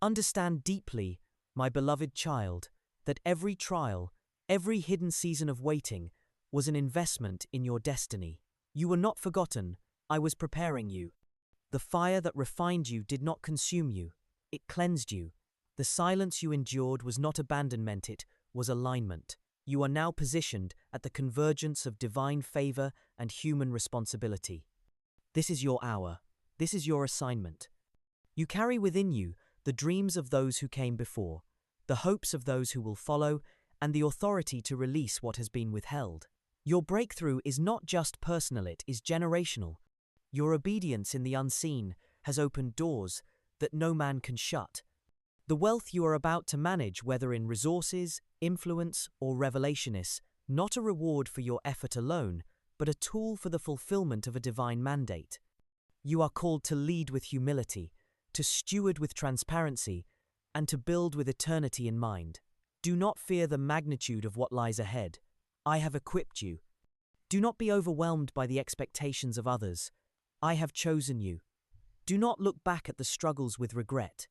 Understand deeply, my beloved child, that every trial, every hidden season of waiting, was an investment in your destiny. You were not forgotten, I was preparing you. The fire that refined you did not consume you, it cleansed you. The silence you endured was not abandonment, it was alignment. You are now positioned at the convergence of divine favor and human responsibility. This is your hour. This is your assignment. You carry within you the dreams of those who came before, the hopes of those who will follow, and the authority to release what has been withheld. Your breakthrough is not just personal, it is generational. Your obedience in the unseen has opened doors that no man can shut. The wealth you are about to manage, whether in resources, influence, or revelation, is not a reward for your effort alone, but a tool for the fulfillment of a divine mandate. You are called to lead with humility, to steward with transparency, and to build with eternity in mind. Do not fear the magnitude of what lies ahead. I have equipped you. Do not be overwhelmed by the expectations of others. I have chosen you. Do not look back at the struggles with regret.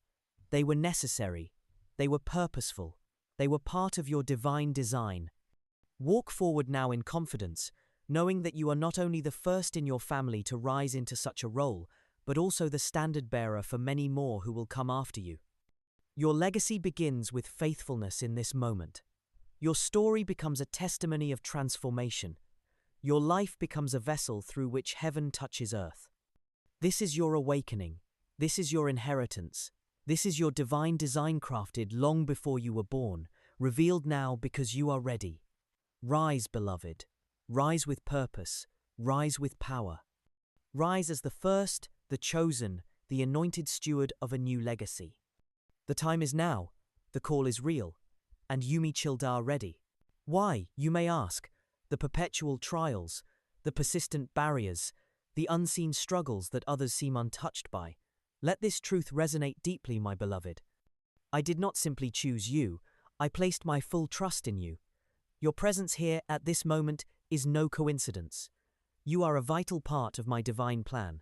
They were necessary. They were purposeful. They were part of your divine design. Walk forward now in confidence, knowing that you are not only the first in your family to rise into such a role, but also the standard bearer for many more who will come after you. Your legacy begins with faithfulness in this moment. Your story becomes a testimony of transformation. Your life becomes a vessel through which heaven touches earth. This is your awakening. This is your inheritance. This is your divine design, crafted long before you were born, revealed now because you are ready. Rise, beloved. Rise with purpose. Rise with power. Rise as the first, the chosen, the anointed steward of a new legacy. The time is now. The call is real. And Yumi Childar ready. Why, you may ask? The perpetual trials, the persistent barriers, the unseen struggles that others seem untouched by. Let this truth resonate deeply, my beloved. I did not simply choose you, I placed my full trust in you. Your presence here at this moment is no coincidence. You are a vital part of my divine plan.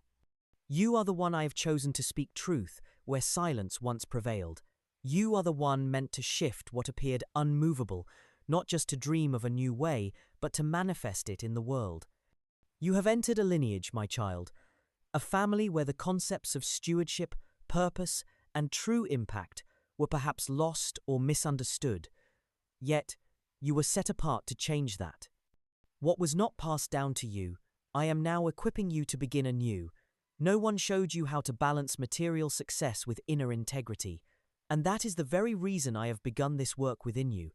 You are the one I have chosen to speak truth where silence once prevailed. You are the one meant to shift what appeared unmovable, not just to dream of a new way, but to manifest it in the world. You have entered a lineage, my child, a family where the concepts of stewardship, purpose, and true impact were perhaps lost or misunderstood. Yet, you were set apart to change that. What was not passed down to you, I am now equipping you to begin anew. No one showed you how to balance material success with inner integrity, and that is the very reason I have begun this work within you.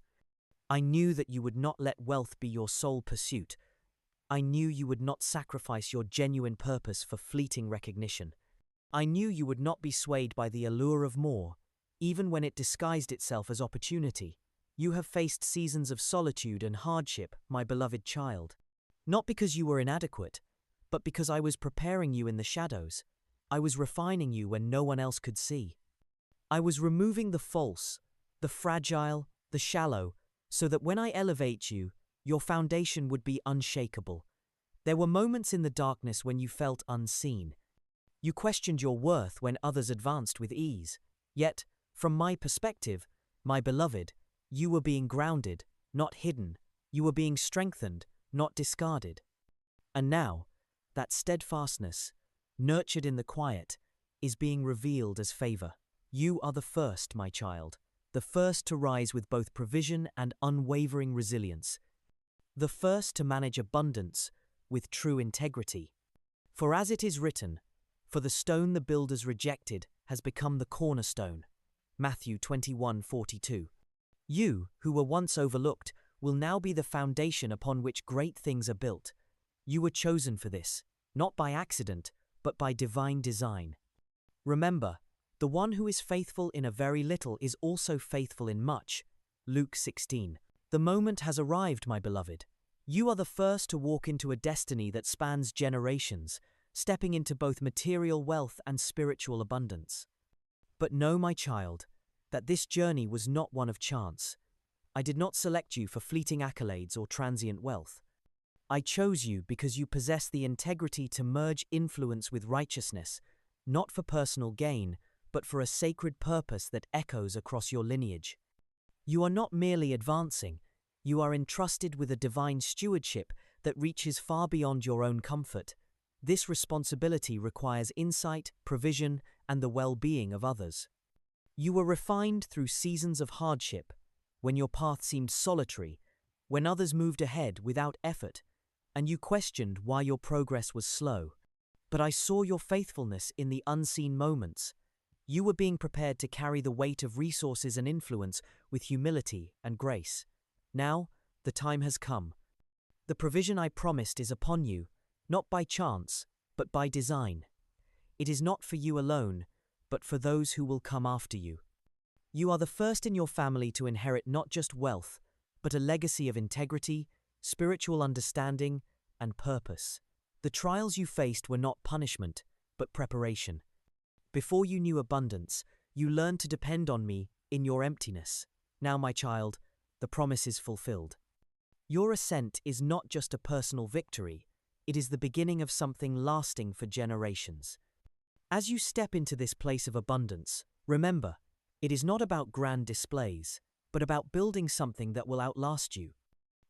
I knew that you would not let wealth be your sole pursuit. I knew you would not sacrifice your genuine purpose for fleeting recognition. I knew you would not be swayed by the allure of more, even when it disguised itself as opportunity. You have faced seasons of solitude and hardship, my beloved child. Not because you were inadequate, but because I was preparing you in the shadows. I was refining you when no one else could see. I was removing the false, the fragile, the shallow, so that when I elevate you, your foundation would be unshakable. There were moments in the darkness when you felt unseen. You questioned your worth when others advanced with ease. Yet, from my perspective, my beloved, you were being grounded, not hidden. You were being strengthened, not discarded. And now, that steadfastness, nurtured in the quiet, is being revealed as favor. You are the first, my child, the first to rise with both provision and unwavering resilience. The first to manage abundance with true integrity. For as it is written, for the stone the builders rejected has become the cornerstone. Matthew 21:42. You, who were once overlooked, will now be the foundation upon which great things are built. You were chosen for this, not by accident, but by divine design. Remember, the one who is faithful in a very little is also faithful in much. Luke 16. The moment has arrived, my beloved. You are the first to walk into a destiny that spans generations, stepping into both material wealth and spiritual abundance. But know, my child, that this journey was not one of chance. I did not select you for fleeting accolades or transient wealth. I chose you because you possess the integrity to merge influence with righteousness, not for personal gain, but for a sacred purpose that echoes across your lineage. You are not merely advancing, you are entrusted with a divine stewardship that reaches far beyond your own comfort. This responsibility requires insight, provision, and the well-being of others. You were refined through seasons of hardship, when your path seemed solitary, when others moved ahead without effort, and you questioned why your progress was slow. But I saw your faithfulness in the unseen moments. You were being prepared to carry the weight of resources and influence with humility and grace. Now, the time has come. The provision I promised is upon you, not by chance, but by design. It is not for you alone, but for those who will come after you. You are the first in your family to inherit not just wealth, but a legacy of integrity, spiritual understanding, and purpose. The trials you faced were not punishment, but preparation. Before you knew abundance, you learned to depend on me in your emptiness. Now, my child, the promise is fulfilled. Your ascent is not just a personal victory, it is the beginning of something lasting for generations. As you step into this place of abundance, remember, it is not about grand displays, but about building something that will outlast you.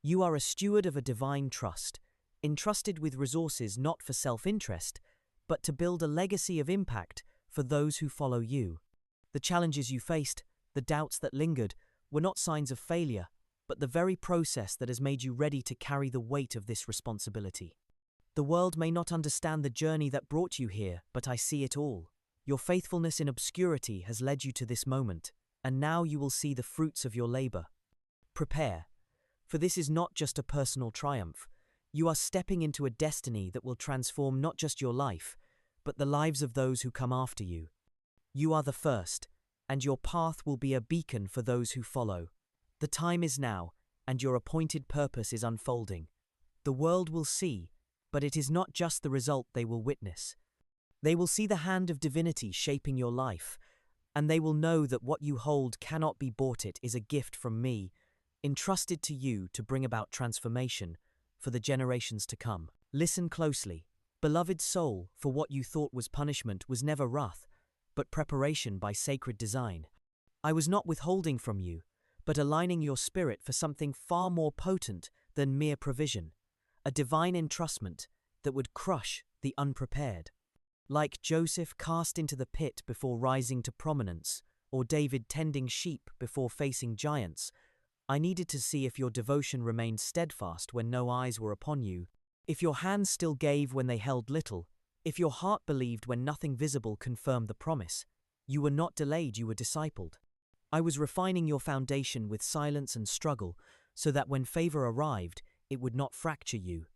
You are a steward of a divine trust, entrusted with resources not for self-interest, but to build a legacy of impact for those who follow you. The challenges you faced, the doubts that lingered, were not signs of failure, but the very process that has made you ready to carry the weight of this responsibility. The world may not understand the journey that brought you here, but I see it all. Your faithfulness in obscurity has led you to this moment, and now you will see the fruits of your labor. Prepare, for this is not just a personal triumph. You are stepping into a destiny that will transform not just your life, but the lives of those who come after you. You are the first, and your path will be a beacon for those who follow. The time is now, and your appointed purpose is unfolding. The world will see, but it is not just the result they will witness. They will see the hand of divinity shaping your life, and they will know that what you hold cannot be bought. It is a gift from me, entrusted to you to bring about transformation for the generations to come. Listen closely. Beloved soul, for what you thought was punishment was never wrath, but preparation by sacred design. I was not withholding from you, but aligning your spirit for something far more potent than mere provision, a divine entrustment that would crush the unprepared. Like Joseph cast into the pit before rising to prominence, or David tending sheep before facing giants, I needed to see if your devotion remained steadfast when no eyes were upon you, if your hands still gave when they held little, if your heart believed when nothing visible confirmed the promise. You were not delayed, you were discipled. I was refining your foundation with silence and struggle, so that when favor arrived, it would not fracture you.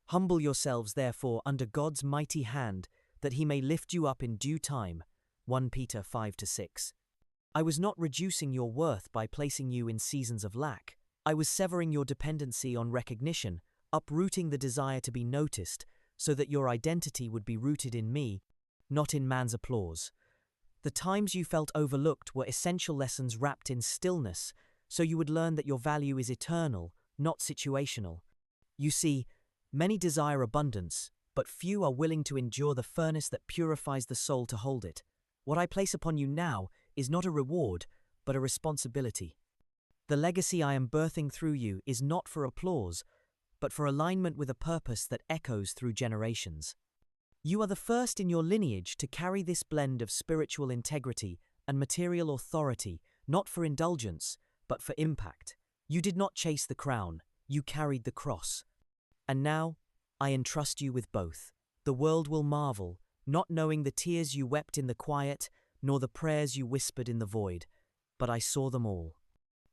Humble yourselves, therefore, under God's mighty hand, that he may lift you up in due time. 1 Peter 5-6. I was not reducing your worth by placing you in seasons of lack. I was severing your dependency on recognition, uprooting the desire to be noticed, so that your identity would be rooted in me, not in man's applause. The times you felt overlooked were essential lessons wrapped in stillness, so you would learn that your value is eternal, not situational. You see, many desire abundance, but few are willing to endure the furnace that purifies the soul to hold it. What I place upon you now is not a reward, but a responsibility. The legacy I am birthing through you is not for applause, but for alignment with a purpose that echoes through generations. You are the first in your lineage to carry this blend of spiritual integrity and material authority, not for indulgence, but for impact. You did not chase the crown, you carried the cross. And now, I entrust you with both. The world will marvel, not knowing the tears you wept in the quiet, nor the prayers you whispered in the void, but I saw them all.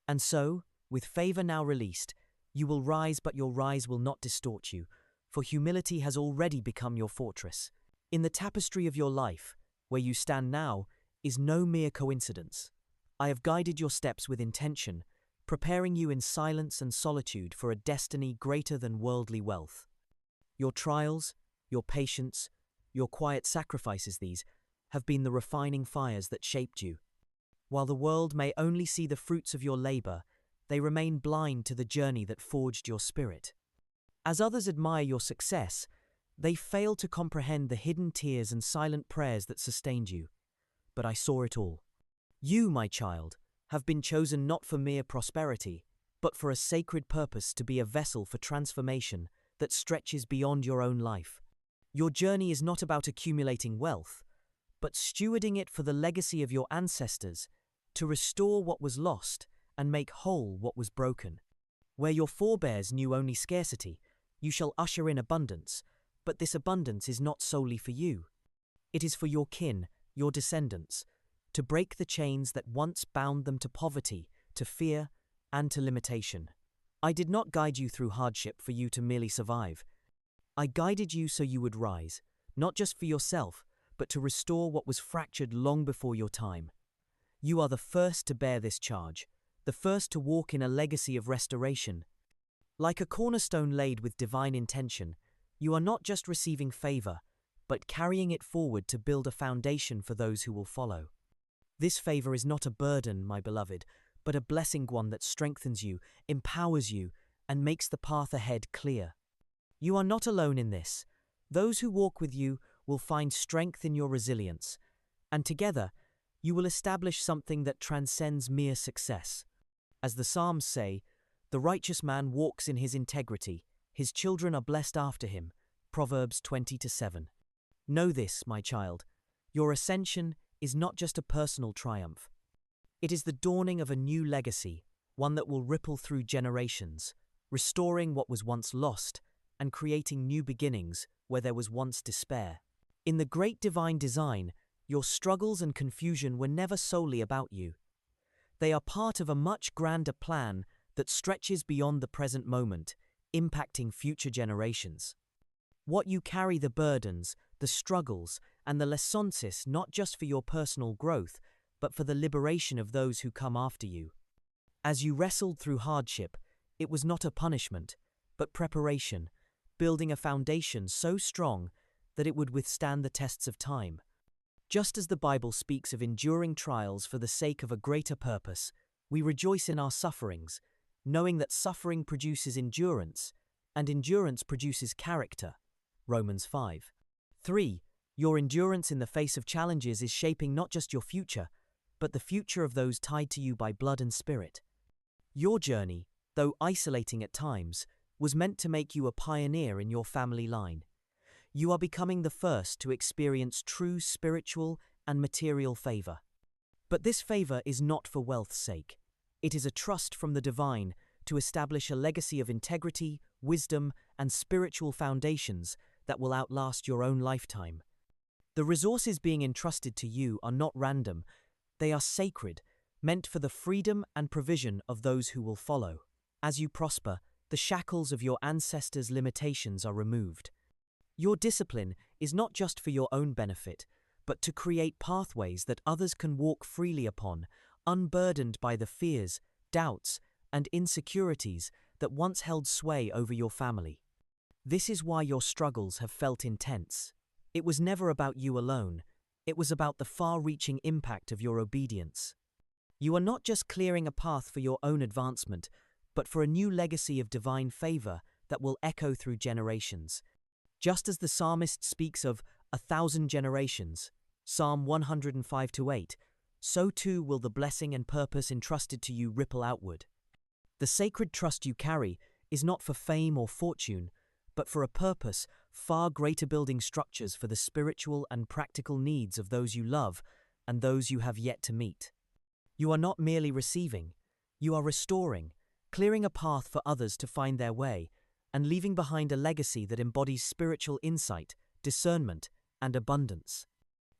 And so, with favor now released, you will rise, but your rise will not distort you, for humility has already become your fortress. In the tapestry of your life, where you stand now, is no mere coincidence. I have guided your steps with intention, preparing you in silence and solitude for a destiny greater than worldly wealth. Your trials, your patience, your quiet sacrifices, these have been the refining fires that shaped you. While the world may only see the fruits of your labor, they remain blind to the journey that forged your spirit. As others admire your success, they fail to comprehend the hidden tears and silent prayers that sustained you. but I saw it all. You, my child, have been chosen not for mere prosperity, but for a sacred purpose to be a vessel for transformation that stretches beyond your own life. Your journey is not about accumulating wealth, but stewarding it for the legacy of your ancestors, to restore what was lost and make whole what was broken. Where your forebears knew only scarcity, you shall usher in abundance, but this abundance is not solely for you. It is for your kin, your descendants, to break the chains that once bound them to poverty, to fear, and to limitation. I did not guide you through hardship for you to merely survive. I guided you so you would rise, not just for yourself, but to restore what was fractured long before your time. You are the first to bear this charge, the first to walk in a legacy of restoration. Like a cornerstone laid with divine intention, you are not just receiving favor, but carrying it forward to build a foundation for those who will follow. This favor is not a burden, my beloved, but a blessing, one that strengthens you, empowers you, and makes the path ahead clear. You are not alone in this. Those who walk with you will find strength in your resilience, and together, you will establish something that transcends mere success. As the Psalms say, the righteous man walks in his integrity, his children are blessed after him. Proverbs 20:7. Know this, my child, your ascension is not just a personal triumph. It is the dawning of a new legacy, one that will ripple through generations, restoring what was once lost and creating new beginnings where there was once despair. In the great divine design, your struggles and confusion were never solely about you. They are part of a much grander plan that stretches beyond the present moment, impacting future generations. What you carry, the burdens, the struggles, and the leçons, not just for your personal growth, but for the liberation of those who come after you. As you wrestled through hardship, it was not a punishment, but preparation, building a foundation so strong that it would withstand the tests of time. Just as the Bible speaks of enduring trials for the sake of a greater purpose, we rejoice in our sufferings, knowing that suffering produces endurance, and endurance produces character. Romans 5:3. Your endurance in the face of challenges is shaping not just your future, but the future of those tied to you by blood and spirit. Your journey, though isolating at times, was meant to make you a pioneer in your family line. You are becoming the first to experience true spiritual and material favor. But this favor is not for wealth's sake. It is a trust from the divine to establish a legacy of integrity, wisdom, and spiritual foundations that will outlast your own lifetime. The resources being entrusted to you are not random. They are sacred, meant for the freedom and provision of those who will follow. As you prosper, the shackles of your ancestors' limitations are removed. Your discipline is not just for your own benefit, but to create pathways that others can walk freely upon, unburdened by the fears, doubts, and insecurities that once held sway over your family. This is why your struggles have felt intense. It was never about you alone. It was about the far-reaching impact of your obedience. You are not just clearing a path for your own advancement, but for a new legacy of divine favor that will echo through generations. Just as the psalmist speaks of 1,000 generations, Psalm 105:8, so too will the blessing and purpose entrusted to you ripple outward. The sacred trust you carry is not for fame or fortune, but for a purpose far greater, building structures for the spiritual and practical needs of those you love and those you have yet to meet. You are not merely receiving, you are restoring, clearing a path for others to find their way, and leaving behind a legacy that embodies spiritual insight, discernment, and abundance.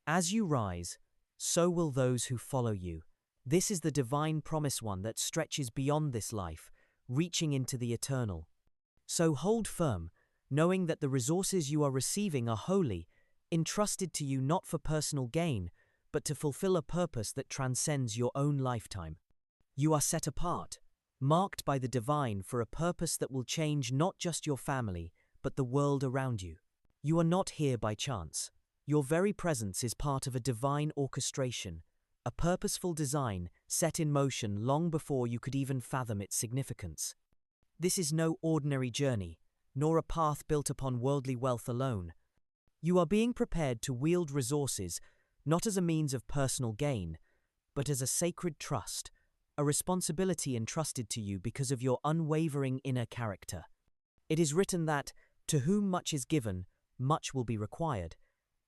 As you rise, so will those who follow you. This is the divine promise, one that stretches beyond this life, reaching into the eternal. So hold firm, knowing that the resources you are receiving are holy, entrusted to you not for personal gain, but to fulfill a purpose that transcends your own lifetime. You are set apart, marked by the divine for a purpose that will change not just your family, but the world around you. You are not here by chance. Your very presence is part of a divine orchestration, a purposeful design set in motion long before you could even fathom its significance. This is no ordinary journey, nor a path built upon worldly wealth alone. You are being prepared to wield resources not as a means of personal gain, but as a sacred trust, a responsibility entrusted to you because of your unwavering inner character. It is written that, to whom much is given, much will be required,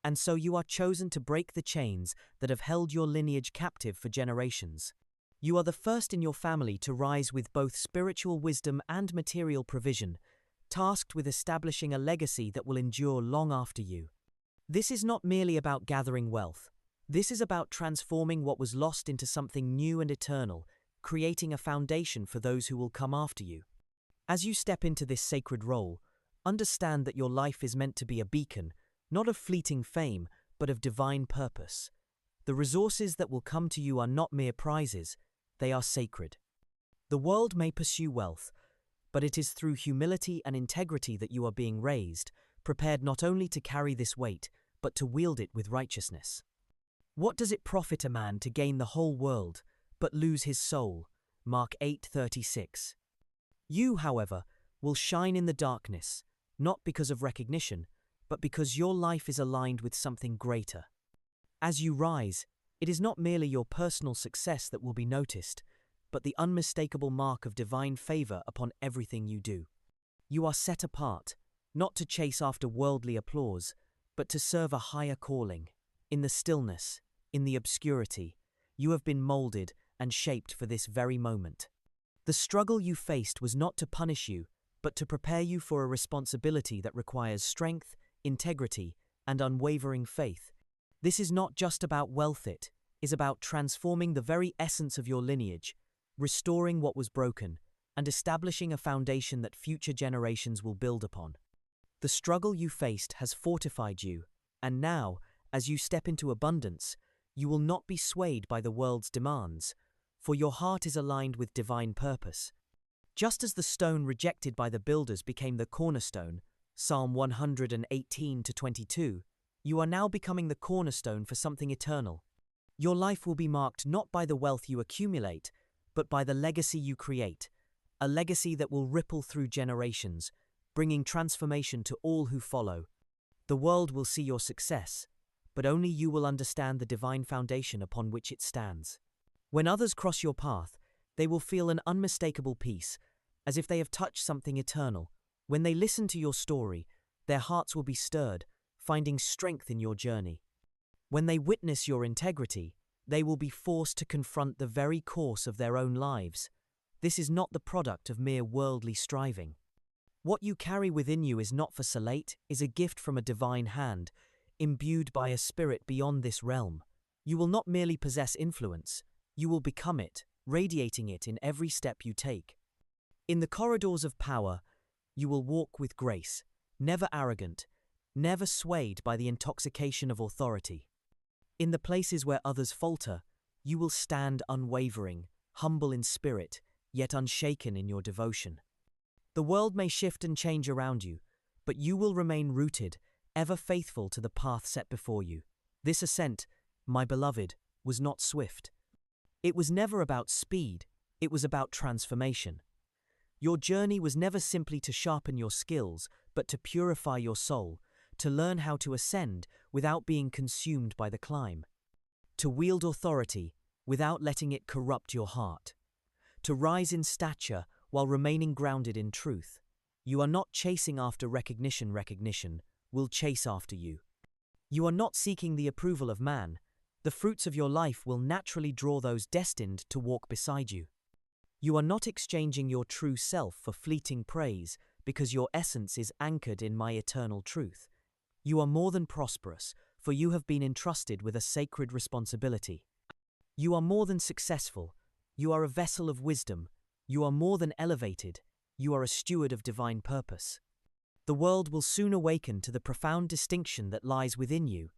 and so you are chosen to break the chains that have held your lineage captive for generations. You are the first in your family to rise with both spiritual wisdom and material provision, tasked with establishing a legacy that will endure long after you. This is not merely about gathering wealth. This is about transforming what was lost into something new and eternal, creating a foundation for those who will come after you. As you step into this sacred role, understand that your life is meant to be a beacon, not of fleeting fame, but of divine purpose. The resources that will come to you are not mere prizes, they are sacred. The world may pursue wealth, but it is through humility and integrity that you are being raised, prepared not only to carry this weight, but to wield it with righteousness. What does it profit a man to gain the whole world, but lose his soul? Mark 8:36. You, however, will shine in the darkness, not because of recognition, but because your life is aligned with something greater. As you rise, it is not merely your personal success that will be noticed, but the unmistakable mark of divine favor upon everything you do. You are set apart, not to chase after worldly applause, but to serve a higher calling. In the stillness, in the obscurity, you have been molded and shaped for this very moment. The struggle you faced was not to punish you, but to prepare you for a responsibility that requires strength, integrity, and unwavering faith. This is not just about wealth, it is about transforming the very essence of your lineage, restoring what was broken, and establishing a foundation that future generations will build upon. The struggle you faced has fortified you, and now, as you step into abundance, you will not be swayed by the world's demands, for your heart is aligned with divine purpose. Just as the stone rejected by the builders became the cornerstone, Psalm 118-22, you are now becoming the cornerstone for something eternal. Your life will be marked not by the wealth you accumulate, but by the legacy you create, a legacy that will ripple through generations, bringing transformation to all who follow. The world will see your success, but only you will understand the divine foundation upon which it stands. When others cross your path, they will feel an unmistakable peace, as if they have touched something eternal. When they listen to your story, their hearts will be stirred, finding strength in your journey. When they witness your integrity, they will be forced to confront the very course of their own lives. This is not the product of mere worldly striving. What you carry within you is not for salate, is a gift from a divine hand, imbued by a spirit beyond this realm. You will not merely possess influence, you will become it, radiating it in every step you take. In the corridors of power, you will walk with grace, never arrogant, never swayed by the intoxication of authority. In the places where others falter, you will stand unwavering, humble in spirit, yet unshaken in your devotion. The world may shift and change around you, but you will remain rooted, ever faithful to the path set before you. This ascent, my beloved, was not swift. It was never about speed, it was about transformation. Your journey was never simply to sharpen your skills, but to purify your soul, to learn how to ascend without being consumed by the climb, to wield authority without letting it corrupt your heart, to rise in stature while remaining grounded in truth. You are not chasing after recognition will chase after you. You are not seeking the approval of man. The fruits of your life will naturally draw those destined to walk beside you. You are not exchanging your true self for fleeting praise because your essence is anchored in my eternal truth. You are more than prosperous, for you have been entrusted with a sacred responsibility. You are more than successful, you are a vessel of wisdom. You are more than elevated, you are a steward of divine purpose. The world will soon awaken to the profound distinction that lies within you.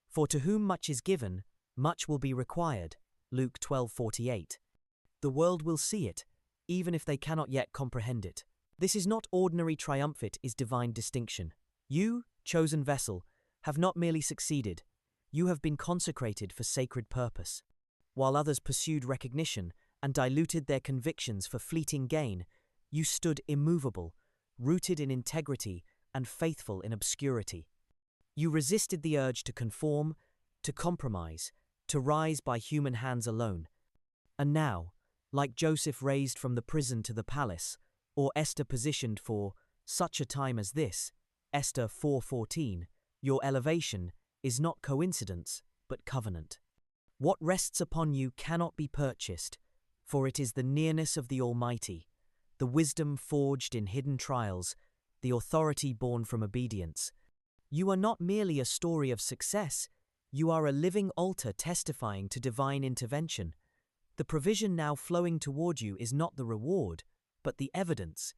For to whom much is given, much will be required. Luke 12:48. The world will see it, even if they cannot yet comprehend it. This is not ordinary triumph, it is divine distinction. You, chosen vessel, have not merely succeeded, you have been consecrated for sacred purpose. While others pursued recognition and diluted their convictions for fleeting gain, you stood immovable, rooted in integrity and faithful in obscurity. You resisted the urge to conform, to compromise, to rise by human hands alone. And now, like Joseph raised from the prison to the palace, or Esther positioned for such a time as this, Esther 4:14, your elevation is not coincidence, but covenant. What rests upon you cannot be purchased, for it is the nearness of the Almighty, the wisdom forged in hidden trials, the authority born from obedience. You are not merely a story of success, you are a living altar testifying to divine intervention. The provision now flowing toward you is not the reward, but the evidence.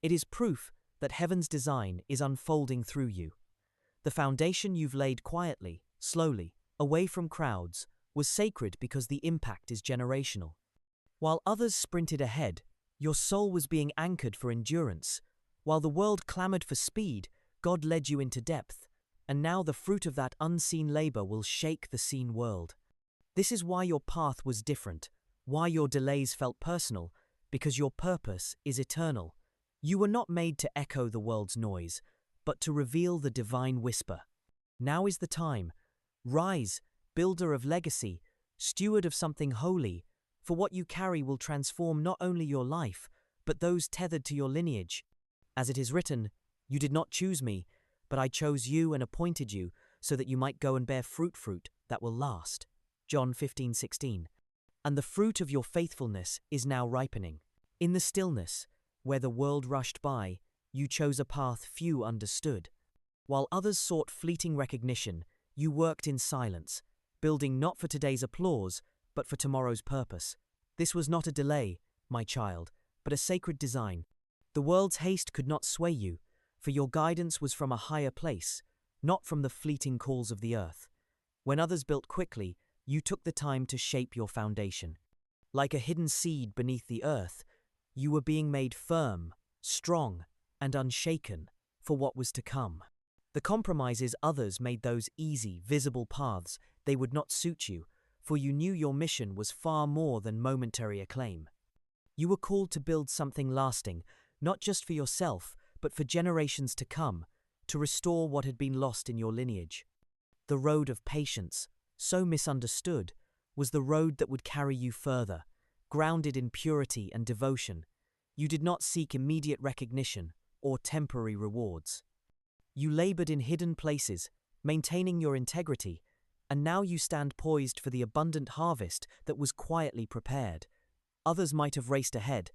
It is proof that heaven's design is unfolding through you. The foundation you've laid quietly, slowly, away from crowds, was sacred because the impact is generational. While others sprinted ahead, your soul was being anchored for endurance. While the world clamored for speed, God led you into depth, and now the fruit of that unseen labor will shake the seen world. This is why your path was different, why your delays felt personal, because your purpose is eternal. You were not made to echo the world's noise, but to reveal the divine whisper. Now is the time. Rise, builder of legacy, steward of something holy, for what you carry will transform not only your life, but those tethered to your lineage. As it is written, you did not choose me, but I chose you and appointed you so that you might go and bear fruit that will last. John 15:16. And the fruit of your faithfulness is now ripening. In the stillness, where the world rushed by, you chose a path few understood. While others sought fleeting recognition, you worked in silence, building not for today's applause, but for tomorrow's purpose. This was not a delay, my child, but a sacred design. The world's haste could not sway you, for your guidance was from a higher place, not from the fleeting calls of the earth. When others built quickly, you took the time to shape your foundation. Like a hidden seed beneath the earth, you were being made firm, strong, and unshaken for what was to come. The compromises others made those easy, visible paths, they would not suit you, for you knew your mission was far more than momentary acclaim. You were called to build something lasting, not just for yourself, but for generations to come, to restore what had been lost in your lineage. The road of patience, so misunderstood, was the road that would carry you further, grounded in purity and devotion. You did not seek immediate recognition or temporary rewards. You labored in hidden places, maintaining your integrity, and now you stand poised for the abundant harvest that was quietly prepared. Others might have raced ahead,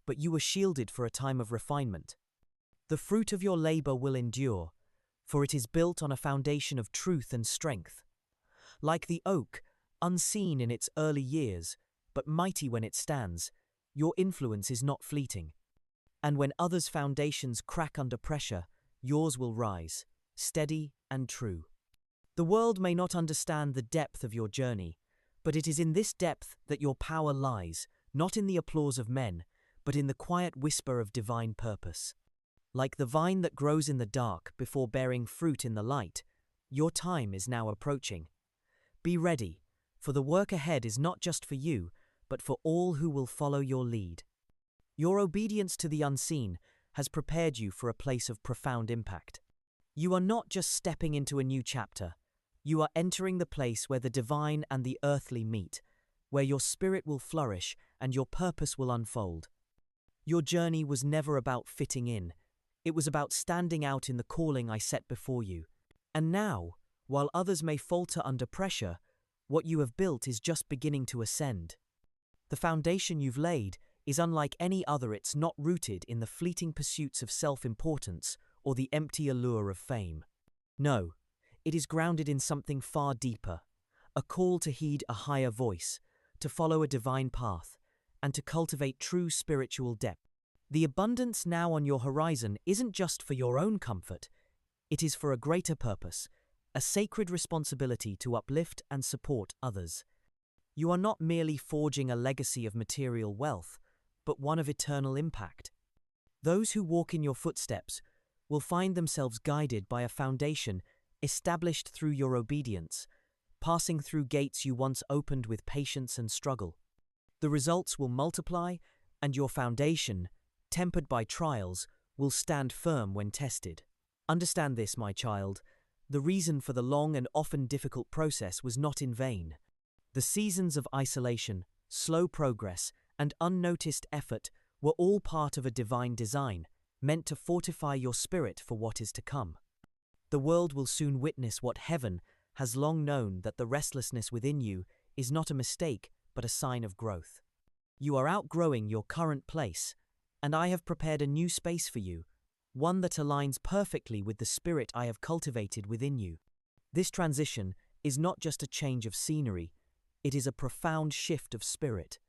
but you were shielded for a time of refinement. The fruit of your labor will endure, for it is built on a foundation of truth and strength. Like the oak, unseen in its early years, but mighty when it stands, your influence is not fleeting. And when others' foundations crack under pressure, yours will rise, steady and true. The world may not understand the depth of your journey, but it is in this depth that your power lies, not in the applause of men, but in the quiet whisper of divine purpose. Like the vine that grows in the dark before bearing fruit in the light, your time is now approaching. Be ready, for the work ahead is not just for you, but for all who will follow your lead. Your obedience to the unseen has prepared you for a place of profound impact. You are not just stepping into a new chapter, you are entering the place where the divine and the earthly meet, where your spirit will flourish and your purpose will unfold. Your journey was never about fitting in, it was about standing out in the calling I set before you. And now, while others may falter under pressure, what you have built is just beginning to ascend. The foundation you've laid is unlike any other. It's not rooted in the fleeting pursuits of self-importance or the empty allure of fame. No, it is grounded in something far deeper, a call to heed a higher voice, to follow a divine path, and to cultivate true spiritual depth. The abundance now on your horizon isn't just for your own comfort, it is for a greater purpose, a sacred responsibility to uplift and support others. You are not merely forging a legacy of material wealth, but one of eternal impact. Those who walk in your footsteps will find themselves guided by a foundation established through your obedience, passing through gates you once opened with patience and struggle. The results will multiply, and your foundation, tempered by trials, will stand firm when tested. Understand this, my child. The reason for the long and often difficult process was not in vain. The seasons of isolation, slow progress, and unnoticed effort were all part of a divine design, meant to fortify your spirit for what is to come. The world will soon witness what heaven has long known, that the restlessness within you is not a mistake but a sign of growth. You are outgrowing your current place, and I have prepared a new space for you, one that aligns perfectly with the spirit I have cultivated within you. This transition is not just a change of scenery, it is a profound shift of spirit.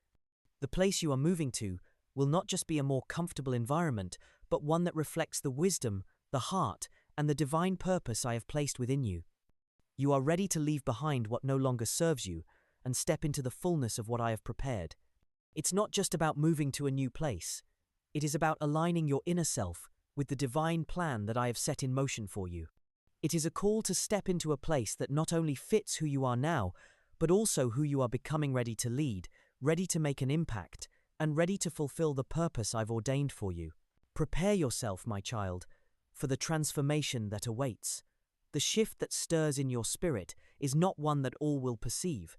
The place you are moving to will not just be a more comfortable environment, but one that reflects the wisdom, the heart, and the divine purpose I have placed within you. You are ready to leave behind what no longer serves you and step into the fullness of what I have prepared. It's not just about moving to a new place. It is about aligning your inner self with the divine plan that I have set in motion for you. It is a call to step into a place that not only fits who you are now, but also who you are becoming, ready to lead, ready to make an impact, and ready to fulfill the purpose I've ordained for you. Prepare yourself, my child, for the transformation that awaits. The shift that stirs in your spirit is not one that all will perceive.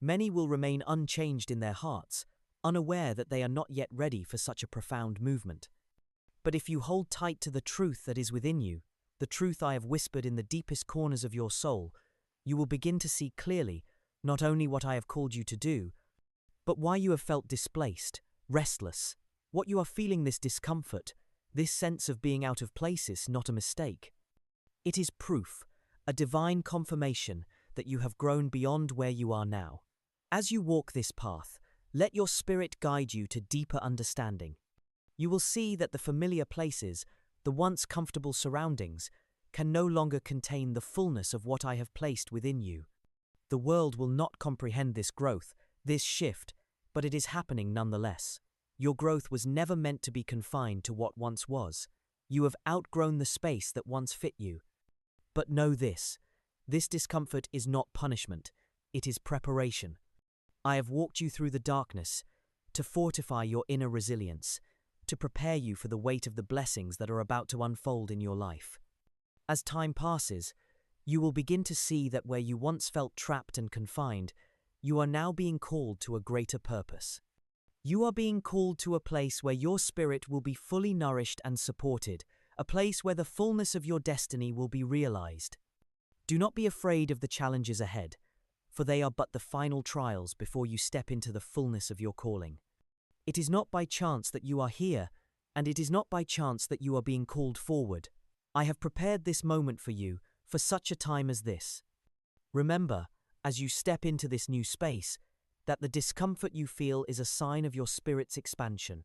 Many will remain unchanged in their hearts, unaware that they are not yet ready for such a profound movement. But if you hold tight to the truth that is within you, the truth I have whispered in the deepest corners of your soul, you will begin to see clearly not only what I have called you to do, but why you have felt displaced, restless. What you are feeling, this discomfort, this sense of being out of place, is not a mistake. It is proof, a divine confirmation that you have grown beyond where you are now. As you walk this path, let your spirit guide you to deeper understanding. You will see that the familiar places, the once comfortable surroundings, can no longer contain the fullness of what I have placed within you. The world will not comprehend this growth, this shift, but it is happening nonetheless. Your growth was never meant to be confined to what once was. You have outgrown the space that once fit you. But know this discomfort is not punishment, it is preparation. I have walked you through the darkness to fortify your inner resilience, to prepare you for the weight of the blessings that are about to unfold in your life. As time passes, you will begin to see that where you once felt trapped and confined, you are now being called to a greater purpose. You are being called to a place where your spirit will be fully nourished and supported, a place where the fullness of your destiny will be realized. Do not be afraid of the challenges ahead, for they are but the final trials before you step into the fullness of your calling. It is not by chance that you are here, and it is not by chance that you are being called forward. I have prepared this moment for you, for such a time as this. Remember, as you step into this new space, that the discomfort you feel is a sign of your spirit's expansion.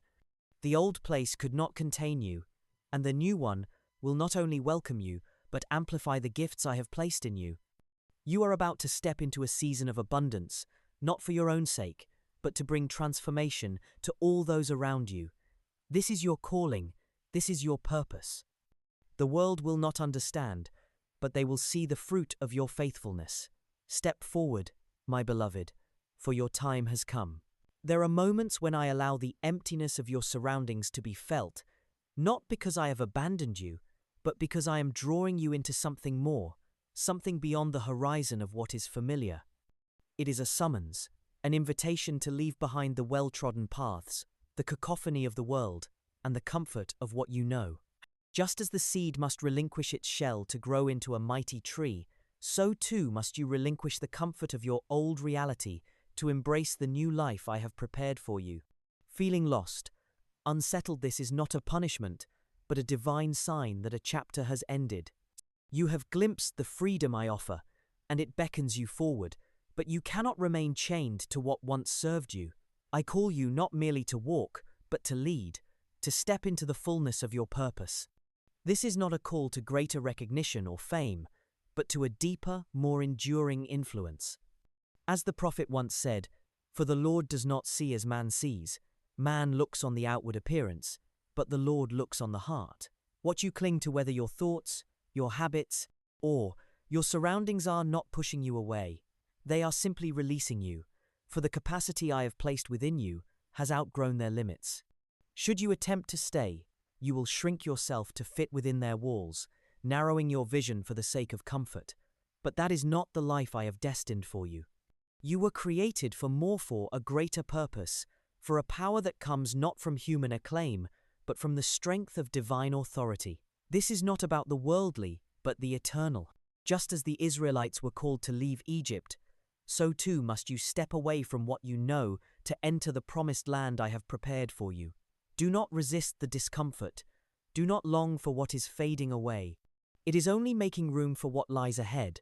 The old place could not contain you, and the new one will not only welcome you, but amplify the gifts I have placed in you. You are about to step into a season of abundance, not for your own sake, but to bring transformation to all those around you. This is your calling, this is your purpose. The world will not understand, but they will see the fruit of your faithfulness. Step forward, my beloved, for your time has come. There are moments when I allow the emptiness of your surroundings to be felt, not because I have abandoned you, but because I am drawing you into something more, something beyond the horizon of what is familiar. It is a summons, an invitation to leave behind the well-trodden paths, the cacophony of the world, and the comfort of what you know. Just as the seed must relinquish its shell to grow into a mighty tree, so too must you relinquish the comfort of your old reality to embrace the new life I have prepared for you. Feeling lost, unsettled, this is not a punishment, but a divine sign that a chapter has ended. You have glimpsed the freedom I offer, and it beckons you forward, but you cannot remain chained to what once served you. I call you not merely to walk, but to lead, to step into the fullness of your purpose. This is not a call to greater recognition or fame, but to a deeper, more enduring influence. As the prophet once said, "For the Lord does not see as man sees. Man looks on the outward appearance, but the Lord looks on the heart." What you cling to, whether your thoughts, your habits, or your surroundings, are not pushing you away. They are simply releasing you, for the capacity I have placed within you has outgrown their limits. Should you attempt to stay, you will shrink yourself to fit within their walls, narrowing your vision for the sake of comfort. But that is not the life I have destined for you. You were created for more, for a greater purpose, for a power that comes not from human acclaim, but from the strength of divine authority. This is not about the worldly, but the eternal. Just as the Israelites were called to leave Egypt, so too must you step away from what you know to enter the promised land I have prepared for you. Do not resist the discomfort. Do not long for what is fading away. It is only making room for what lies ahead,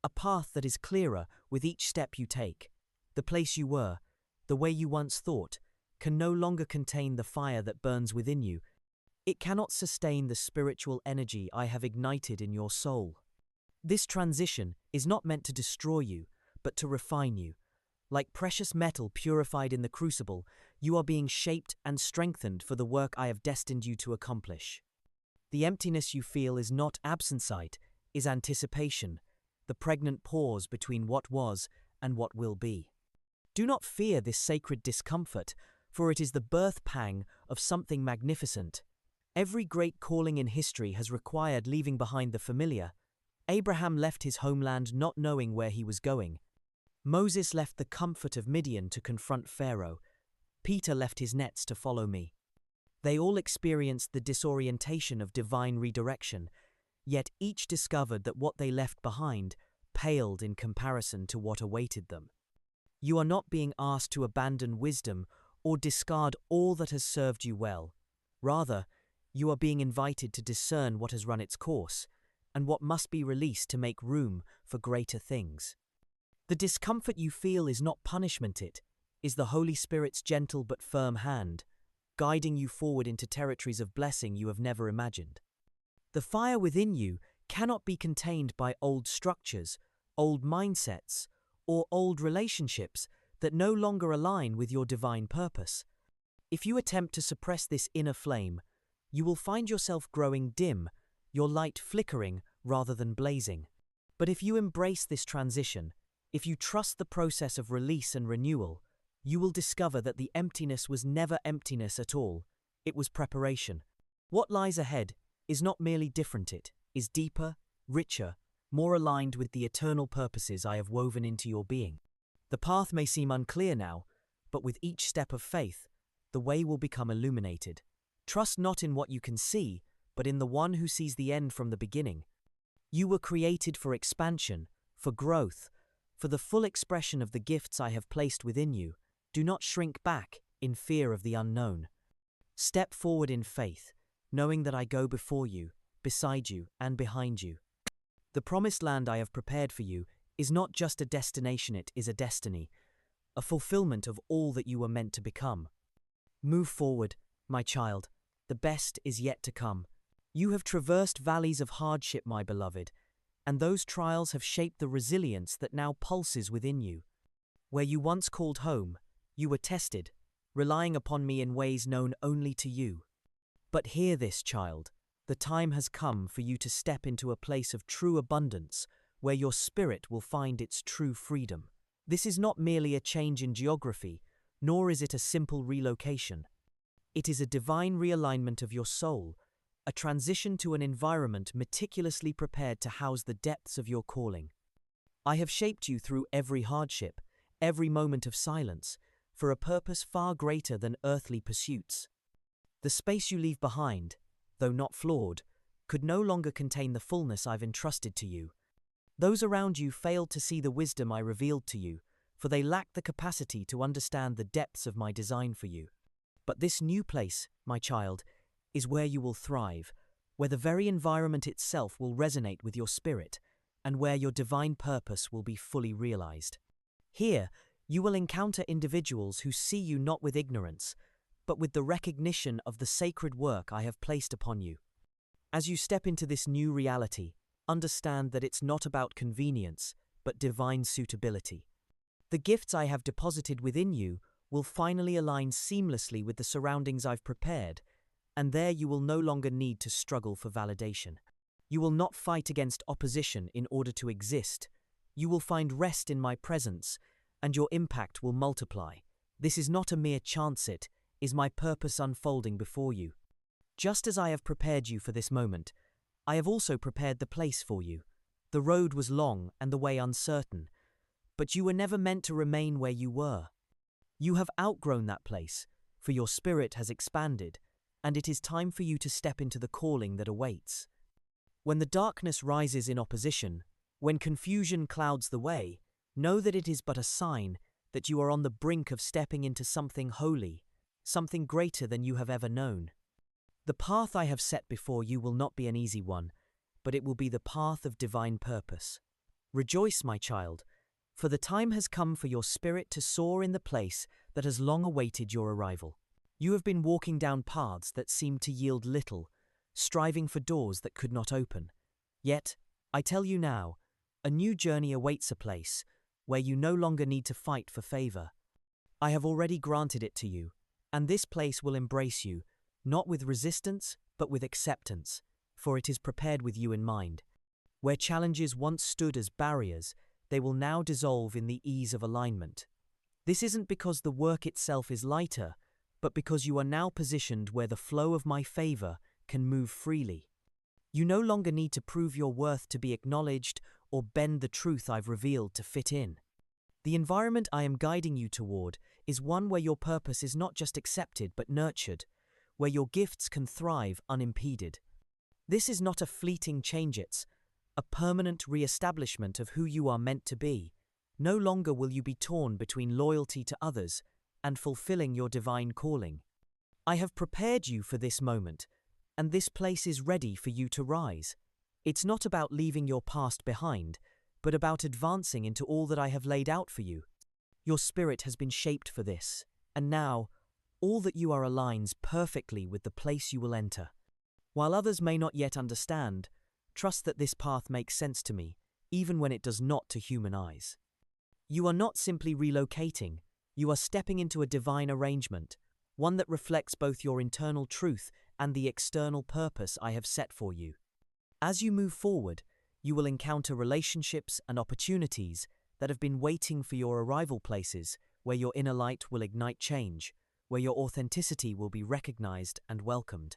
a path that is clearer with each step you take. The place you were, the way you once thought, can no longer contain the fire that burns within you. It cannot sustain the spiritual energy I have ignited in your soul. This transition is not meant to destroy you, but to refine you. Like precious metal purified in the crucible, you are being shaped and strengthened for the work I have destined you to accomplish. The emptiness you feel is not absence-sight, is anticipation, the pregnant pause between what was and what will be. Do not fear this sacred discomfort, for it is the birth pang of something magnificent. Every great calling in history has required leaving behind the familiar. Abraham left his homeland not knowing where he was going. Moses left the comfort of Midian to confront Pharaoh. Peter left his nets to follow me. They all experienced the disorientation of divine redirection, yet each discovered that what they left behind paled in comparison to what awaited them. You are not being asked to abandon wisdom or discard all that has served you well. Rather, you are being invited to discern what has run its course and what must be released to make room for greater things. The discomfort you feel is not punishment, it is the Holy Spirit's gentle but firm hand, guiding you forward into territories of blessing you have never imagined. The fire within you cannot be contained by old structures, old mindsets, or old relationships that no longer align with your divine purpose. If you attempt to suppress this inner flame, you will find yourself growing dim, your light flickering rather than blazing. But if you embrace this transition, if you trust the process of release and renewal, you will discover that the emptiness was never emptiness at all. It was preparation. What lies ahead is not merely different, it is deeper, richer, more aligned with the eternal purposes I have woven into your being. The path may seem unclear now, but with each step of faith, the way will become illuminated. Trust not in what you can see, but in the one who sees the end from the beginning. You were created for expansion, for growth, for the full expression of the gifts I have placed within you. Do not shrink back in fear of the unknown. Step forward in faith, knowing that I go before you, beside you, and behind you. The promised land I have prepared for you is not just a destination, it is a destiny, a fulfillment of all that you were meant to become. Move forward, my child, the best is yet to come. You have traversed valleys of hardship, my beloved, and those trials have shaped the resilience that now pulses within you. Where you once called home, you were tested, relying upon me in ways known only to you. But hear this, child, the time has come for you to step into a place of true abundance, where your spirit will find its true freedom. This is not merely a change in geography, nor is it a simple relocation. It is a divine realignment of your soul, a transition to an environment meticulously prepared to house the depths of your calling. I have shaped you through every hardship, every moment of silence, for a purpose far greater than earthly pursuits. The space you leave behind, though not flawed, could no longer contain the fullness I've entrusted to you. Those around you failed to see the wisdom I revealed to you, for they lacked the capacity to understand the depths of my design for you. But this new place, my child, is where you will thrive, where the very environment itself will resonate with your spirit, and where your divine purpose will be fully realized. Here, you will encounter individuals who see you not with ignorance, but with the recognition of the sacred work I have placed upon you. As you step into this new reality, understand that it's not about convenience, but divine suitability. The gifts I have deposited within you will finally align seamlessly with the surroundings I've prepared, and there you will no longer need to struggle for validation. You will not fight against opposition in order to exist. You will find rest in my presence, and your impact will multiply. This is not a mere chance, it is my purpose unfolding before you. Just as I have prepared you for this moment, I have also prepared the place for you. The road was long and the way uncertain, but you were never meant to remain where you were. You have outgrown that place, for your spirit has expanded, and it is time for you to step into the calling that awaits. When the darkness rises in opposition, when confusion clouds the way, know that it is but a sign that you are on the brink of stepping into something holy, something greater than you have ever known. The path I have set before you will not be an easy one, but it will be the path of divine purpose. Rejoice, my child, for the time has come for your spirit to soar in the place that has long awaited your arrival. You have been walking down paths that seemed to yield little, striving for doors that could not open. Yet, I tell you now, a new journey awaits a place where you no longer need to fight for favor. I have already granted it to you, and this place will embrace you, not with resistance, but with acceptance, for it is prepared with you in mind. Where challenges once stood as barriers, they will now dissolve in the ease of alignment. This isn't because the work itself is lighter, but because you are now positioned where the flow of my favor can move freely. You no longer need to prove your worth to be acknowledged or bend the truth I've revealed to fit in. The environment I am guiding you toward is one where your purpose is not just accepted but nurtured, where your gifts can thrive unimpeded. This is not a fleeting change, it's a permanent re-establishment of who you are meant to be. No longer will you be torn between loyalty to others and fulfilling your divine calling. I have prepared you for this moment, and this place is ready for you to rise. It's not about leaving your past behind, but about advancing into all that I have laid out for you. Your spirit has been shaped for this, and now, all that you are aligns perfectly with the place you will enter. While others may not yet understand, trust that this path makes sense to me, even when it does not to human eyes. You are not simply relocating, you are stepping into a divine arrangement, one that reflects both your internal truth and the external purpose I have set for you. As you move forward, you will encounter relationships and opportunities that have been waiting for your arrival, places where your inner light will ignite change, where your authenticity will be recognized and welcomed.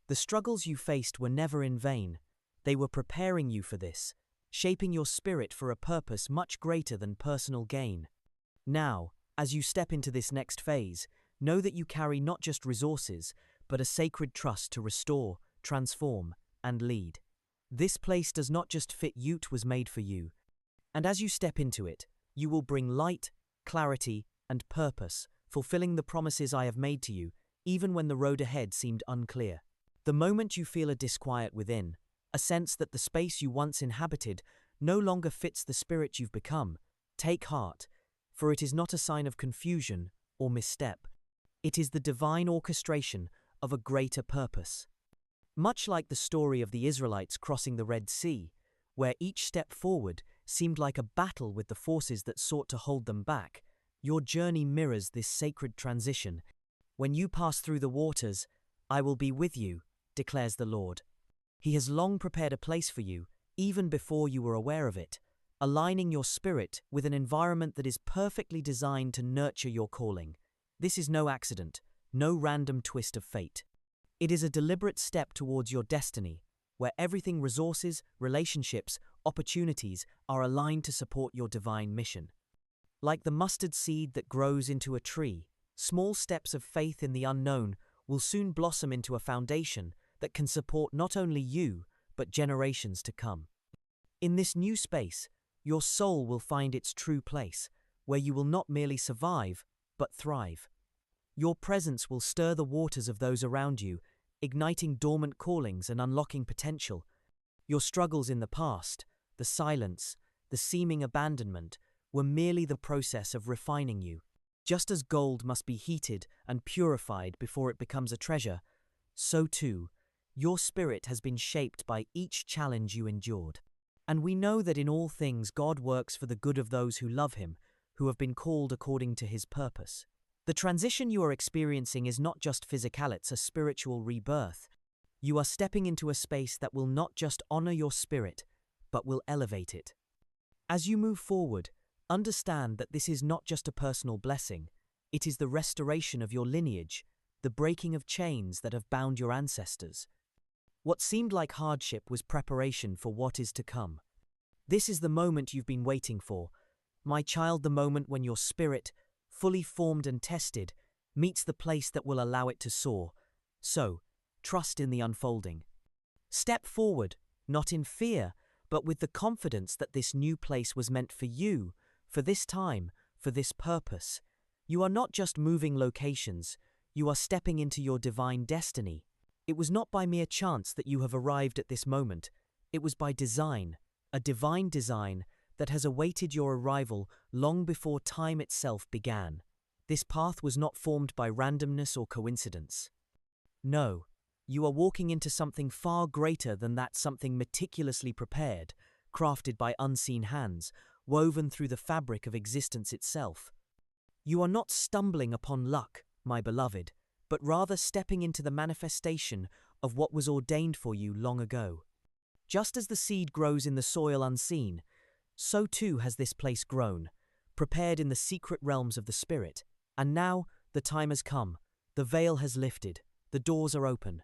The struggles you faced were never in vain. They were preparing you for this, shaping your spirit for a purpose much greater than personal gain. Now, as you step into this next phase, know that you carry not just resources, but a sacred trust to restore, transform, and lead. This place does not just fit you, it was made for you. And as you step into it, you will bring light, clarity, and purpose, fulfilling the promises I have made to you, even when the road ahead seemed unclear. The moment you feel a disquiet within, a sense that the space you once inhabited no longer fits the spirit you've become, take heart, for it is not a sign of confusion or misstep. It is the divine orchestration of a greater purpose. Much like the story of the Israelites crossing the Red Sea, where each step forward seemed like a battle with the forces that sought to hold them back, your journey mirrors this sacred transition. When you pass through the waters, I will be with you, declares the Lord. He has long prepared a place for you, even before you were aware of it, aligning your spirit with an environment that is perfectly designed to nurture your calling. This is no accident, no random twist of fate. It is a deliberate step towards your destiny, where everything, resources, relationships, opportunities are aligned to support your divine mission. Like the mustard seed that grows into a tree, small steps of faith in the unknown will soon blossom into a foundation that can support not only you, but generations to come. In this new space, your soul will find its true place, where you will not merely survive, but thrive. Your presence will stir the waters of those around you, igniting dormant callings and unlocking potential. Your struggles in the past, the silence, the seeming abandonment, were merely the process of refining you. Just as gold must be heated and purified before it becomes a treasure, so too, your spirit has been shaped by each challenge you endured. And we know that in all things God works for the good of those who love Him, who have been called according to His purpose. The transition you are experiencing is not just physical, it's a spiritual rebirth. You are stepping into a space that will not just honor your spirit, but will elevate it. As you move forward, understand that this is not just a personal blessing, it is the restoration of your lineage, the breaking of chains that have bound your ancestors. What seemed like hardship was preparation for what is to come. This is the moment you've been waiting for, my child, the moment when your spirit, fully formed and tested, meets the place that will allow it to soar. So, trust in the unfolding. Step forward, not in fear, but with the confidence that this new place was meant for you, for this time, for this purpose. You are not just moving locations, you are stepping into your divine destiny. It was not by mere chance that you have arrived at this moment, it was by design, a divine design that has awaited your arrival long before time itself began. This path was not formed by randomness or coincidence. No, you are walking into something far greater than that, something meticulously prepared, crafted by unseen hands, woven through the fabric of existence itself. You are not stumbling upon luck, my beloved, but rather stepping into the manifestation of what was ordained for you long ago. Just as the seed grows in the soil unseen, so too has this place grown, prepared in the secret realms of the Spirit. And now the time has come, the veil has lifted, the doors are open.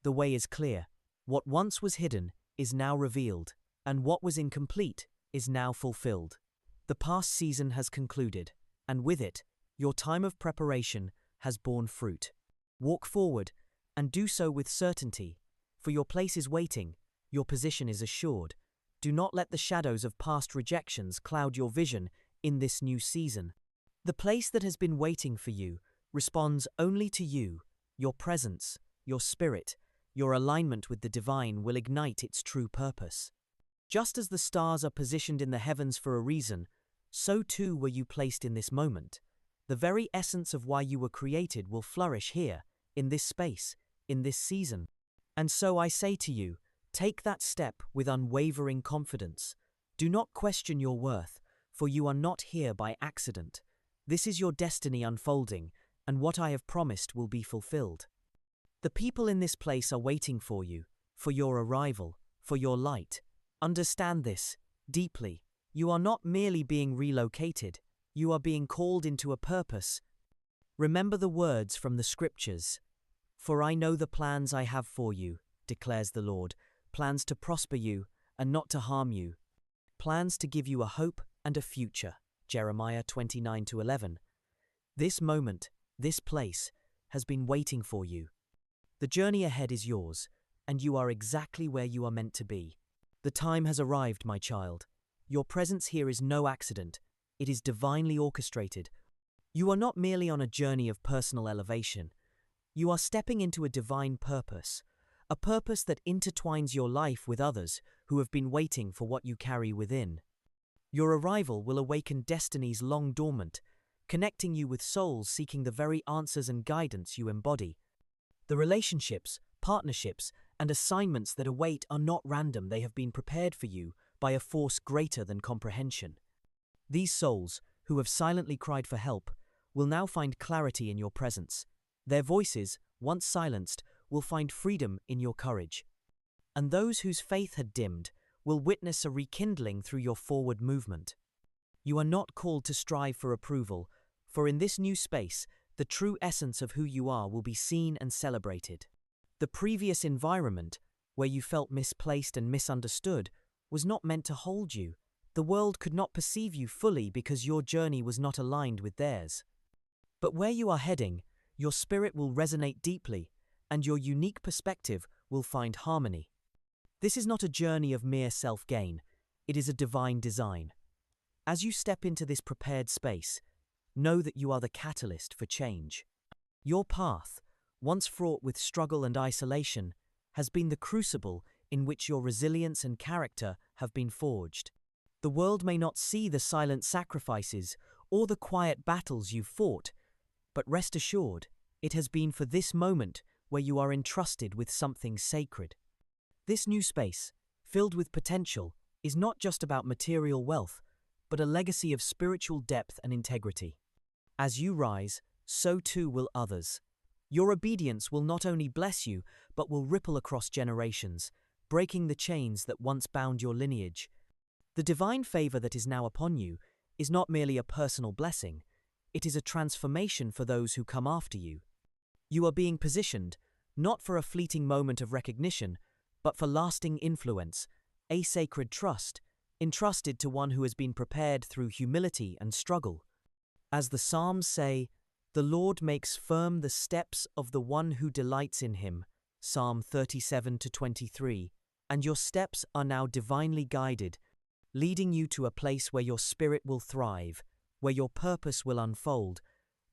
The way is clear. What once was hidden is now revealed, and what was incomplete is now fulfilled. The past season has concluded, and with it, your time of preparation has borne fruit. Walk forward, and do so with certainty, for your place is waiting, your position is assured. Do not let the shadows of past rejections cloud your vision in this new season. The place that has been waiting for you responds only to you. Your presence, your spirit, your alignment with the divine will ignite its true purpose. Just as the stars are positioned in the heavens for a reason, so too were you placed in this moment. The very essence of why you were created will flourish here, in this space, in this season. And so I say to you, take that step with unwavering confidence. Do not question your worth, for you are not here by accident. This is your destiny unfolding, and what I have promised will be fulfilled. The people in this place are waiting for you, for your arrival, for your light. Understand this deeply. You are not merely being relocated, you are being called into a purpose. Remember the words from the Scriptures. For I know the plans I have for you, declares the Lord, plans to prosper you and not to harm you, plans to give you a hope and a future. Jeremiah 29-11. This moment, this place, has been waiting for you. The journey ahead is yours, and you are exactly where you are meant to be. The time has arrived, my child. Your presence here is no accident. It is divinely orchestrated. You are not merely on a journey of personal elevation. You are stepping into a divine purpose, a purpose that intertwines your life with others who have been waiting for what you carry within. Your arrival will awaken destinies long dormant, connecting you with souls seeking the very answers and guidance you embody. The relationships, partnerships, and assignments that await are not random. They have been prepared for you by a force greater than comprehension. These souls, who have silently cried for help, will now find clarity in your presence. Their voices, once silenced, will find freedom in your courage. And those whose faith had dimmed will witness a rekindling through your forward movement. You are not called to strive for approval, for in this new space, the true essence of who you are will be seen and celebrated. The previous environment, where you felt misplaced and misunderstood, was not meant to hold you. The world could not perceive you fully because your journey was not aligned with theirs. But where you are heading, your spirit will resonate deeply, and your unique perspective will find harmony. This is not a journey of mere self-gain, it is a divine design. As you step into this prepared space, know that you are the catalyst for change. Your path, once fraught with struggle and isolation, has been the crucible in which your resilience and character have been forged. The world may not see the silent sacrifices or the quiet battles you've fought, but rest assured, it has been for this moment where you are entrusted with something sacred. This new space, filled with potential, is not just about material wealth, but a legacy of spiritual depth and integrity. As you rise, so too will others. Your obedience will not only bless you, but will ripple across generations, breaking the chains that once bound your lineage. The divine favor that is now upon you is not merely a personal blessing, it is a transformation for those who come after you. You are being positioned, not for a fleeting moment of recognition, but for lasting influence, a sacred trust, entrusted to one who has been prepared through humility and struggle. As the Psalms say, "The Lord makes firm the steps of the one who delights in him," Psalm 37-23, and your steps are now divinely guided, leading you to a place where your spirit will thrive, where your purpose will unfold,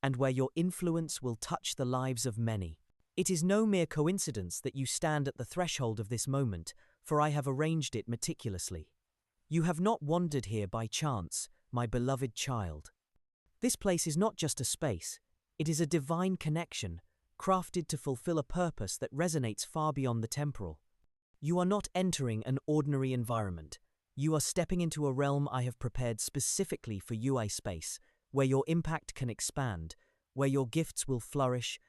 and where your influence will touch the lives of many. It is no mere coincidence that you stand at the threshold of this moment, for I have arranged it meticulously. You have not wandered here by chance, my beloved child. This place is not just a space, it is a divine connection, crafted to fulfill a purpose that resonates far beyond the temporal. You are not entering an ordinary environment. You are stepping into a realm I have prepared specifically for you, a space where your impact can expand, where your gifts will flourish,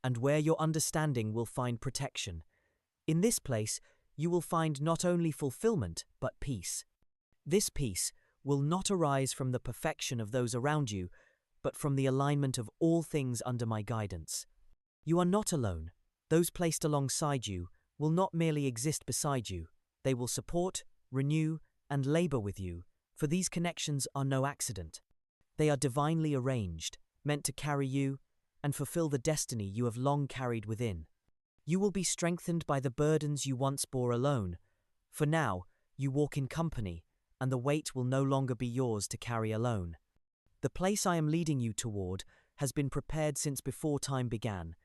and where your understanding will find protection. In this place, you will find not only fulfillment, but peace. This peace will not arise from the perfection of those around you, but from the alignment of all things under my guidance. You are not alone. Those placed alongside you will not merely exist beside you. They will support, renew, and labor with you, for these connections are no accident. They are divinely arranged, meant to carry you and fulfill the destiny you have long carried within. You will be strengthened by the burdens you once bore alone, for now you walk in company, and the weight will no longer be yours to carry alone. The place I am leading you toward has been prepared since before time began,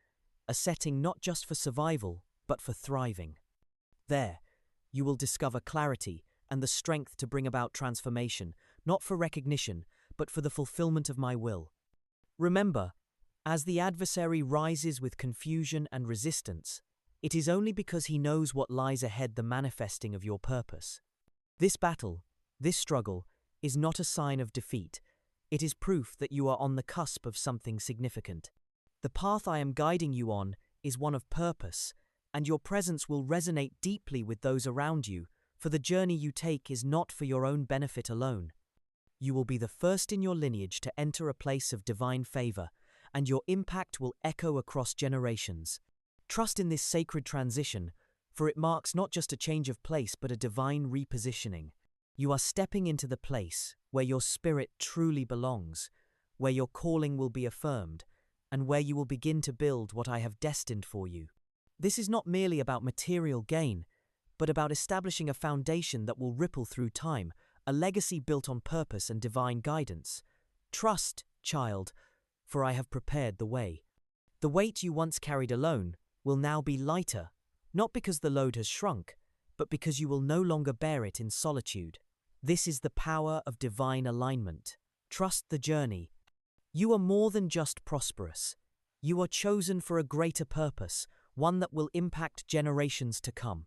a setting not just for survival, but for thriving. There, you will discover clarity and the strength to bring about transformation, not for recognition, but for the fulfillment of my will. Remember, as the adversary rises with confusion and resistance, it is only because he knows what lies ahead the manifesting of your purpose. This battle, this struggle, is not a sign of defeat. It is proof that you are on the cusp of something significant. The path I am guiding you on is one of purpose, and your presence will resonate deeply with those around you, for the journey you take is not for your own benefit alone. You will be the first in your lineage to enter a place of divine favor, and your impact will echo across generations. Trust in this sacred transition, for it marks not just a change of place but a divine repositioning. You are stepping into the place where your spirit truly belongs, where your calling will be affirmed, and where you will begin to build what I have destined for you. This is not merely about material gain, but about establishing a foundation that will ripple through time, a legacy built on purpose and divine guidance. Trust, child, for I have prepared the way. The weight you once carried alone will now be lighter, not because the load has shrunk, but because you will no longer bear it in solitude. This is the power of divine alignment. Trust the journey. You are more than just prosperous. You are chosen for a greater purpose, one that will impact generations to come.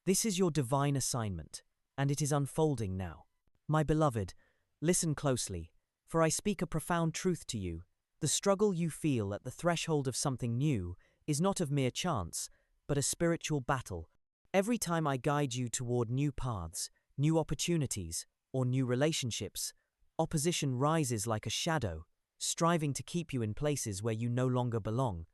This is your divine assignment, and it is unfolding now. My beloved, listen closely, for I speak a profound truth to you. The struggle you feel at the threshold of something new is not of mere chance, but a spiritual battle. Every time I guide you toward new paths, new opportunities, or new relationships, opposition rises like a shadow, striving to keep you in places where you no longer belong.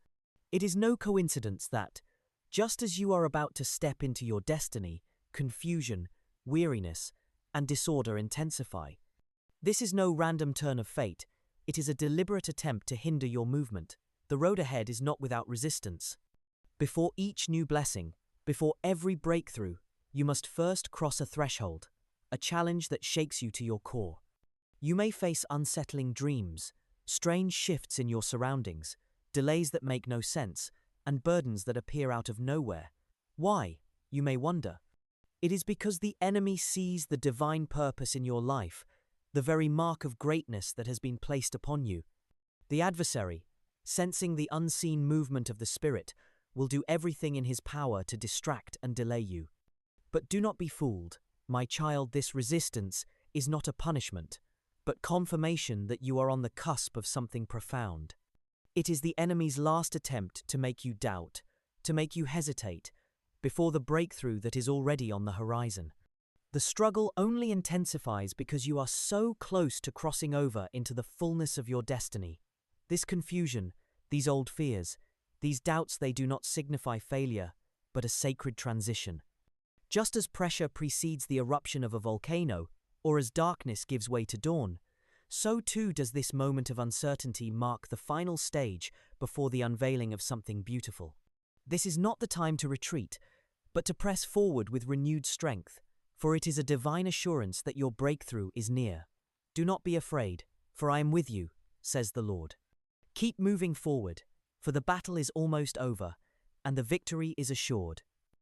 It is no coincidence that, just as you are about to step into your destiny, confusion, weariness, and disorder intensify. This is no random turn of fate, it is a deliberate attempt to hinder your movement. The road ahead is not without resistance. Before each new blessing, before every breakthrough, you must first cross a threshold, a challenge that shakes you to your core. You may face unsettling dreams, strange shifts in your surroundings, delays that make no sense, and burdens that appear out of nowhere. Why, you may wonder? It is because the enemy sees the divine purpose in your life, the very mark of greatness that has been placed upon you. The adversary, sensing the unseen movement of the Spirit, will do everything in his power to distract and delay you. But do not be fooled, my child. This resistance is not a punishment, but confirmation that you are on the cusp of something profound. It is the enemy's last attempt to make you doubt, to make you hesitate, before the breakthrough that is already on the horizon. The struggle only intensifies because you are so close to crossing over into the fullness of your destiny. This confusion, these old fears, these doubts, they do not signify failure, but a sacred transition. Just as pressure precedes the eruption of a volcano, or as darkness gives way to dawn, so too does this moment of uncertainty mark the final stage before the unveiling of something beautiful. This is not the time to retreat, but to press forward with renewed strength, for it is a divine assurance that your breakthrough is near. Do not be afraid, for I am with you, says the Lord. Keep moving forward, for the battle is almost over, and the victory is assured.